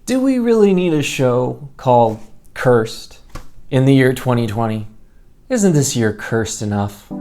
Do we really need a show called Cursed in the year 2020? Isn't this year cursed enough?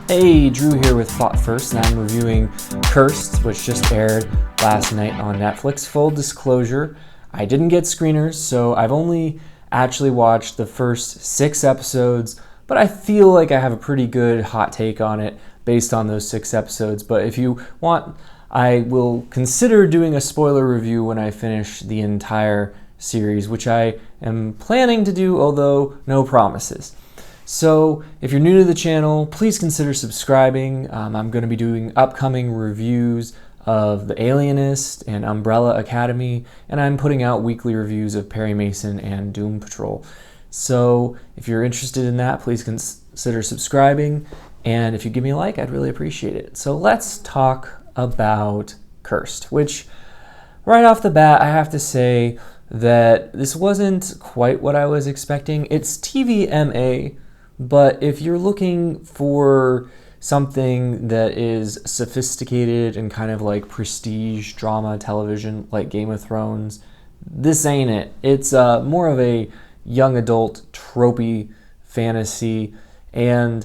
Hey, Drew here with Thought First, and I'm reviewing Cursed, which just aired last night on Netflix. Full disclosure, I didn't get screeners, so I've only actually watched the first 6 episodes, but I feel like I have a pretty good hot take on it based on those 6 episodes. But if you want, I will consider doing a spoiler review when I finish the entire series, which I am planning to do, although no promises. So if you're new to the channel, please consider subscribing. I'm going to be doing upcoming reviews of The Alienist and Umbrella Academy, and I'm putting out weekly reviews of Perry Mason and Doom Patrol. So if you're interested in that, please consider subscribing, and if you give me a like, I'd really appreciate it. So let's talk about Cursed, which right off the bat, I have to say that this wasn't quite what I was expecting. It's TVMA, but if you're looking for something that is sophisticated and kind of like prestige drama television like Game of Thrones, this ain't it. It's more of a young adult tropey fantasy, and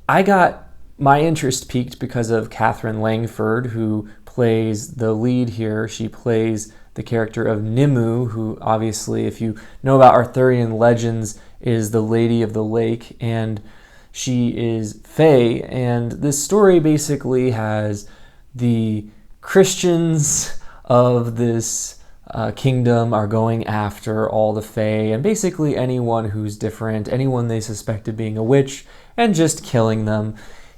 I got my interest piqued because of Katherine Langford, who plays the lead here. She plays the character of Nimue, who obviously, if you know about Arthurian legends, is the Lady of the Lake, and she is Fae. And this story basically has the Christians of this kingdom are going after all the Fae, and basically anyone who's different, anyone they suspect of being a witch, and just killing them.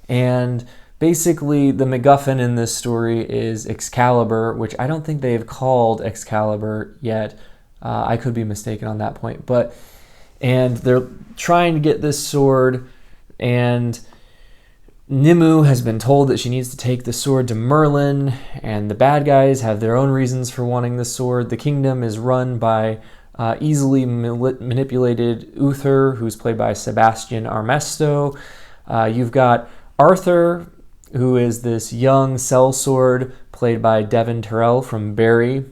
And basically the MacGuffin in this story is Excalibur, which I don't think they've called Excalibur yet. I could be mistaken on that point, and they're trying to get this sword, and Nimue has been told that she needs to take the sword to Mullan, and the bad guys have their own reasons for wanting the sword. The kingdom is run by easily manipulated Uther, who's played by Sebastian Armesto. You've got Arthur, who is this young sellsword played by Devon Terrell from Barry.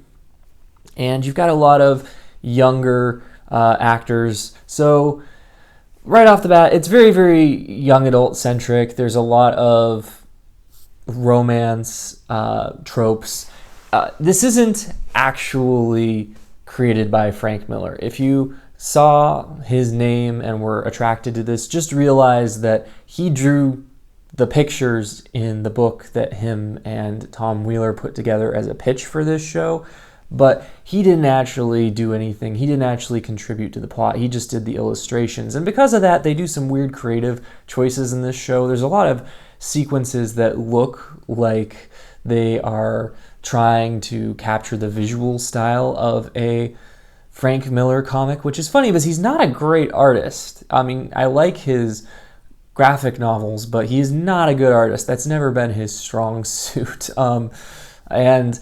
And you've got a lot of younger actors. So right off the bat, it's very, very young adult centric. There's a lot of romance tropes. This isn't actually created by Frank Miller. If you saw his name and were attracted to this, just realize that he drew the pictures in the book that him and Tom Wheeler put together as a pitch for this show, but he didn't actually do anything. He didn't actually contribute to the plot. He just did the illustrations. And because of that, they do some weird creative choices in this show. There's a lot of sequences that look like they are trying to capture the visual style of a Frank Miller comic, which is funny because he's not a great artist. I mean, I like his graphic novels, but he's not a good artist. That's never been his strong suit. And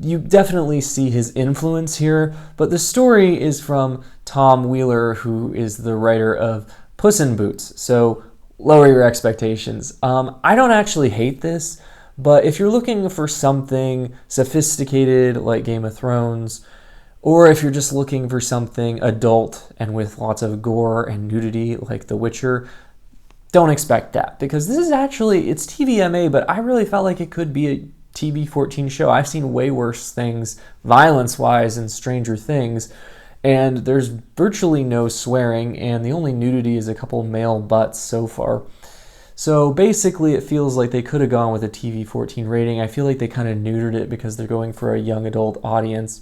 you definitely see his influence here, but the story is from Tom Wheeler, who is the writer of Puss in Boots, so lower your expectations. I don't actually hate this, but if you're looking for something sophisticated like Game of Thrones, or if you're just looking for something adult and with lots of gore and nudity like The Witcher, don't expect that, because this is actually, it's TVMA, but I really felt like it could be a TV-14 show. I've seen way worse things, violence-wise, in Stranger Things, and there's virtually no swearing, and the only nudity is a couple male butts so far. So basically, it feels like they could have gone with a TV-14 rating. I feel like they kind of neutered it because they're going for a young adult audience.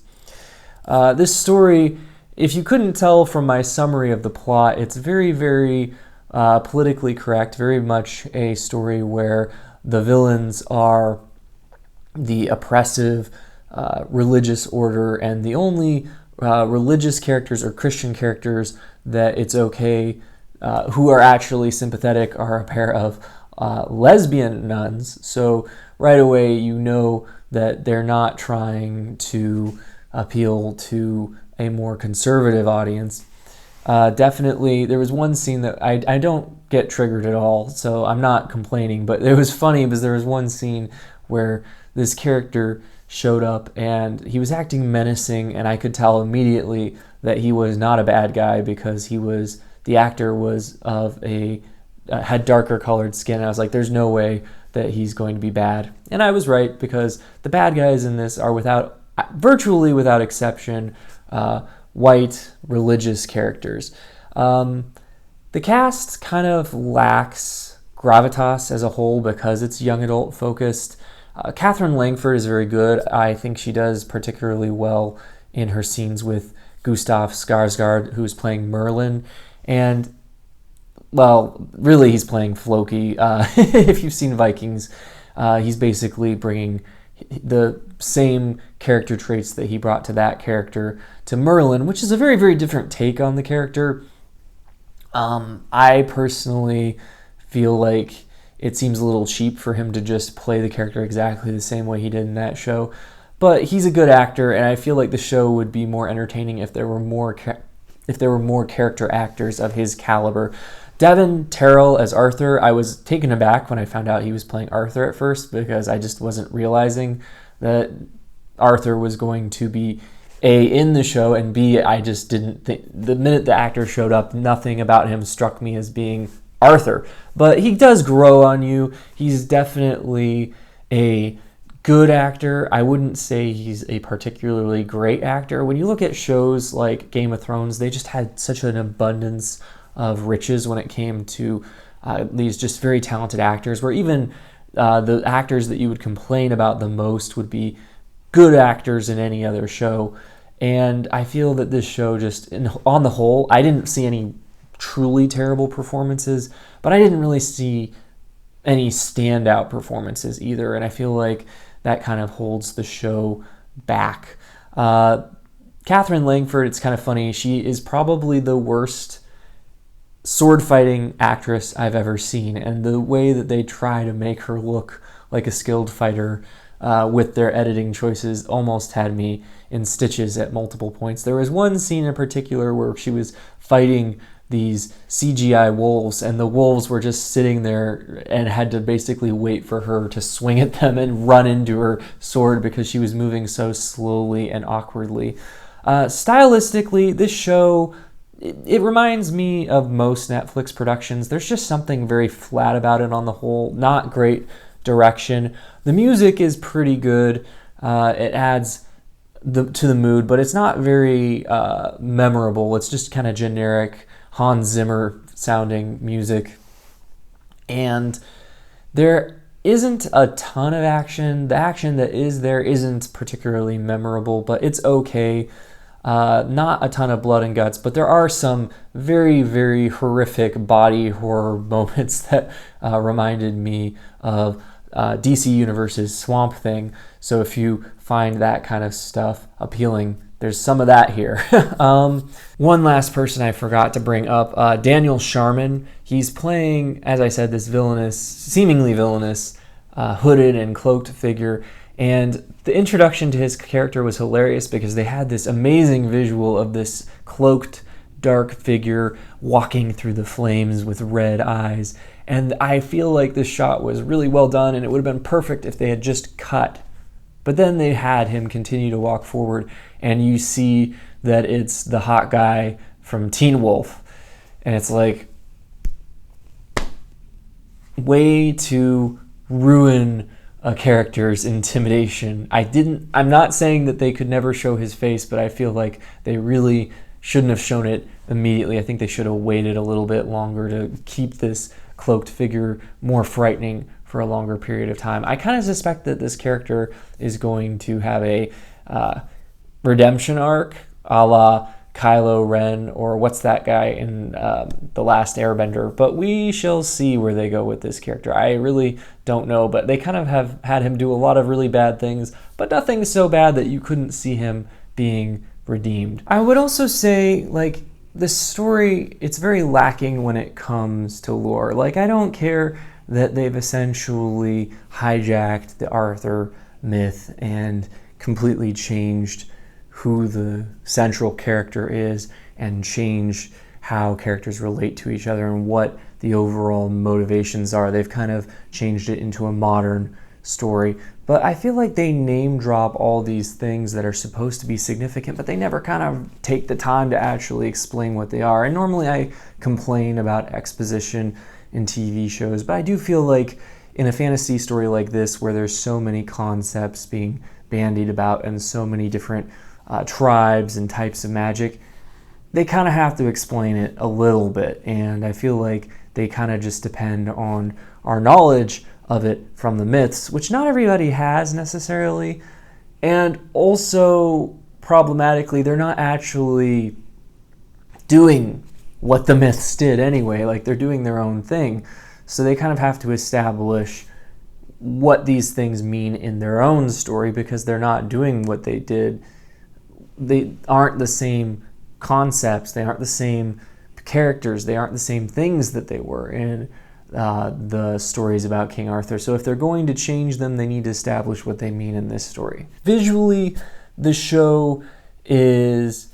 This story, if you couldn't tell from my summary of the plot, it's very, very politically correct, very much a story where the villains are the oppressive religious order, and the only religious characters or Christian characters that it's okay, who are actually sympathetic, are a pair of lesbian nuns. So right away you know that they're not trying to appeal to a more conservative audience. Definitely, there was one scene that I don't get triggered at all, so I'm not complaining, but it was funny because there was one scene where this character showed up and he was acting menacing, and I could tell immediately that he was not a bad guy because the actor was had darker colored skin. I was like, there's no way that he's going to be bad. And I was right, because the bad guys in this are virtually without exception, white religious characters. The cast kind of lacks gravitas as a whole because it's young adult focused. Katherine Langford is very good. I think she does particularly well in her scenes with Gustaf Skarsgard, who's playing Mullan. And, well, really he's playing Floki. If you've seen Vikings, he's basically bringing the same character traits that he brought to that character to Mullan, which is a very, very different take on the character. I personally feel like it seems a little cheap for him to just play the character exactly the same way he did in that show. But he's a good actor, and I feel like the show would be more entertaining if there were more character actors of his caliber. Devon Terrell as Arthur, I was taken aback when I found out he was playing Arthur at first, because I just wasn't realizing that Arthur was going to be A, in the show, and B, I just didn't think, the minute the actor showed up, nothing about him struck me as being Arthur. But he does grow on you. He's definitely a good actor. I wouldn't say he's a particularly great actor. When you look at shows like Game of Thrones, they just had such an abundance of riches when it came to these just very talented actors, where even the actors that you would complain about the most would be good actors in any other show. And I feel that this show just, on the whole, I didn't see any truly terrible performances, but I didn't really see any standout performances either, and I feel like that kind of holds the show back. Katherine Langford, it's kind of funny, she is probably the worst sword fighting actress I've ever seen, and the way that they try to make her look like a skilled fighter with their editing choices almost had me in stitches at multiple points. There was one scene in particular where she was fighting these CGI wolves, and the wolves were just sitting there and had to basically wait for her to swing at them and run into her sword because she was moving so slowly and awkwardly. Stylistically, this show, it reminds me of most Netflix productions. There's just something very flat about it on the whole. Not great direction. The music is pretty good. It adds to the mood, but it's not very memorable. It's just kind of generic Hans Zimmer sounding music. And there isn't a ton of action. The action that is there isn't particularly memorable, but it's okay. Not a ton of blood and guts, but there are some very, very horrific body horror moments that reminded me of DC Universe's Swamp Thing. So if you find that kind of stuff appealing, there's some of that here. One last person I forgot to bring up, Daniel Sharman. He's playing, as I said, this seemingly villainous, hooded and cloaked figure. And the introduction to his character was hilarious because they had this amazing visual of this cloaked, dark figure walking through the flames with red eyes. And I feel like this shot was really well done, and it would have been perfect if they had just cut. But then they had him continue to walk forward, and you see that it's the hot guy from Teen Wolf. And it's like, way to ruin a character's intimidation. I'm not saying that they could never show his face, but I feel like they really shouldn't have shown it immediately. I think they should have waited a little bit longer to keep this cloaked figure more frightening for a longer period of time. I kind of suspect that this character is going to have a redemption arc a la Kylo Ren, or what's that guy in The Last Airbender, but we shall see where they go with this character. I really don't know, but they kind of have had him do a lot of really bad things, but nothing so bad that you couldn't see him being redeemed. I would also say, like, the story, it's very lacking when it comes to lore. Like, I don't care that they've essentially hijacked the Arthur myth and completely changed who the central character is and changed how characters relate to each other and what the overall motivations are. They've kind of changed it into a modern story. But I feel like they name drop all these things that are supposed to be significant, but they never kind of take the time to actually explain what they are. And normally I complain about exposition in TV shows, but I do feel like in a fantasy story like this, where there's so many concepts being bandied about and so many different tribes and types of magic, they kind of have to explain it a little bit. And I feel like they kind of just depend on our knowledge of it from the myths, which not everybody has necessarily. And also, problematically, they're not actually doing what the myths did anyway. Like, they're doing their own thing. So they kind of have to establish what these things mean in their own story, because they're not doing what they did. They aren't the same concepts. They aren't the same characters. They aren't the same things that they were in the stories about King Arthur. So if they're going to change them, they need to establish what they mean in this story. Visually, the show is,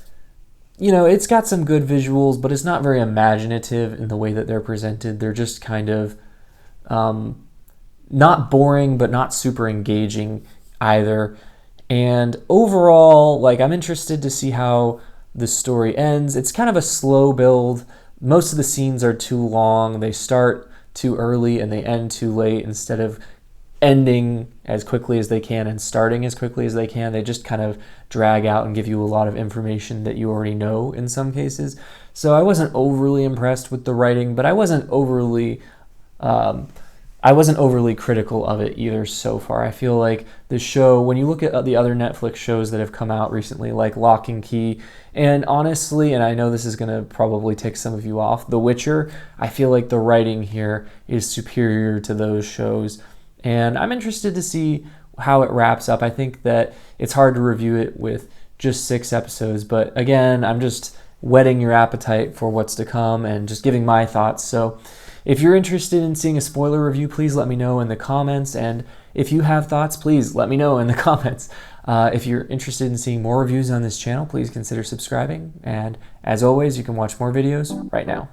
it's got some good visuals, but it's not very imaginative in the way that they're presented. They're just kind of not boring, but not super engaging either. And overall, I'm interested to see how the story ends. It's kind of a slow build. Most of the scenes are too long. They start too early and they end too late. Instead of ending as quickly as they can and starting as quickly as they can, they just kind of drag out and give you a lot of information that you already know in some cases. So I wasn't overly impressed with the writing, but I wasn't overly critical of it either so far. I feel like the show, when you look at the other Netflix shows that have come out recently, like Lock and Key, and honestly, and I know this is going to probably tick some of you off, The Witcher, I feel like the writing here is superior to those shows. And I'm interested to see how it wraps up. I think that it's hard to review it with just 6 episodes, but again, I'm just whetting your appetite for what's to come and just giving my thoughts. So if you're interested in seeing a spoiler review, please let me know in the comments. And if you have thoughts, please let me know in the comments. If you're interested in seeing more reviews on this channel, please consider subscribing. And as always, you can watch more videos right now.